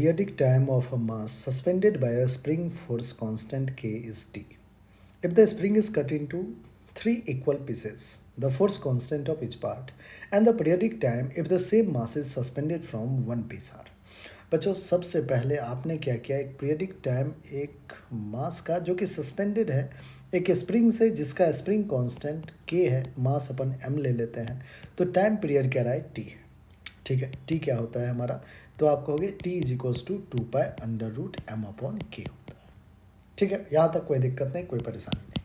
periodic time of a mass suspended by a spring force constant K is T. If the spring is cut into three equal pieces, the force constant of each part and the periodic time if the same mass is suspended from one piece are. बच्चों सबसे पहले आपने क्या किया, एक periodic time एक मास का जो कि सस्पेंडेड है एक स्प्रिंग से जिसका स्प्रिंग कांस्टेंट के है, मास अपन एम ले लेते हैं, तो टाइम पीरियड क्या रहा है टी है. ठीक है, टी क्या होता है हमारा, तो आप कहोगे T is equals to 2π√m upon K होता है. ठीक है, यहाँ तक कोई दिक्कत नहीं, कोई परेशानी नहीं.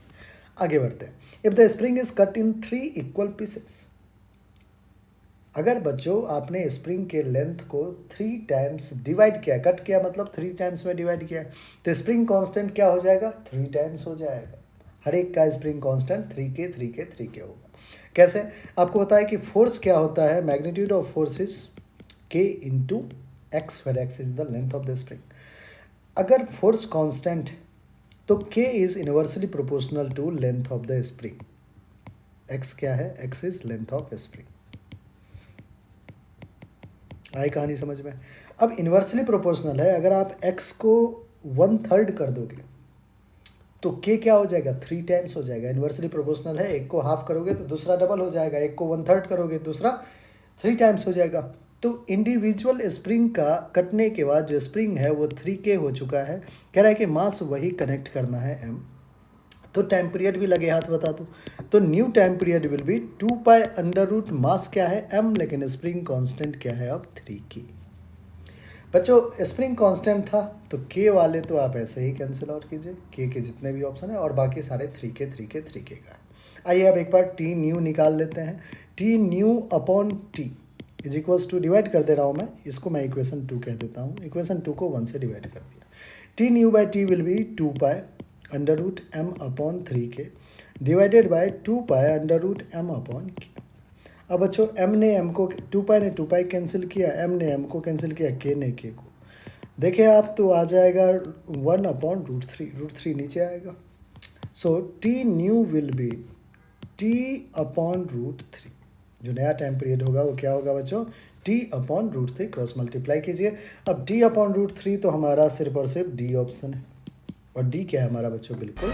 आगे बढ़ते हैं. If the spring is cut in 3 equal pieces, अगर बच्चों आपने स्प्रिंग के लेंथ को 3 टाइम्स डिवाइड किया, कट किया मतलब 3 टाइम्स में डिवाइड किया, तो स्प्रिंग कांस्टेंट क्या हो जाएगा, 3 टाइम्स हो जाएगा. हर एक का स्प्रिंग कांस्टेंट 3 के होगा. कैसे, आपको पता है कि फोर्स क्या होता है, magnitude of force is k into x, where x is the length of the spring. अगर फोर्स कांस्टेंट तो k is inversely proportional to length of the spring. X क्या है, x is length of spring. आई कहानी समझ में. अब inversely proportional है, अगर आप x को 1/3 कर दोगे तो k क्या हो जाएगा, 3 टाइम्स हो जाएगा. इन्वर्सली प्रोपोर्शनल है, एक को हाफ करोगे तो दूसरा डबल हो जाएगा, एक को 1/3 करोगे दूसरा 3 टाइम्स हो जाएगा. तो इंडिविजुअल स्प्रिंग का कटने के बाद जो स्प्रिंग है वो 3k हो चुका है. कह रहा है कि मास वही कनेक्ट करना है m, तो टाइम पीरियड भी लगे हाथ बता दो. तो new time period will be 2π√, mass क्या है m, लेकिन स्प्रिंग कांस्टेंट क्या है अब 3k. बच्चों स्प्रिंग कांस्टेंट था तो k वाले तो आप ऐसे ही कैंसिल आउट कीजिए, k के जितने भी ऑप्शन है, और बाकी सारे 3k का. आइए अब एक बार टी न्यू निकाल लेते हैं. T new upon T is equals to, divide कर दे रहा हूँ मैं, इसको मैं इक्वेशन 2 कह देता हूँ. इक्वेशन 2 को 1 से डिवाइड कर दिया. T new by T will be 2π√m upon 3k divided by 2π√m upon k. अब बच्चों m ने m को, 2π ने 2π कैंसिल किया, m ने m को कैंसिल किया, k ने k को. देखिए आप तो आ जाएगा 1/√3, √3 नीचे आएगा. So t new will be t upon √3. जो नया टाइम पीरियड होगा वो क्या होगा बच्चों, t अपॉन √3. क्रॉस मल्टीप्लाई कीजिए. अब t अपॉन √3 तो हमारा सिर्फ और सिर्फ d ऑप्शन है, और डी क्या है हमारा बच्चों, बिल्कुल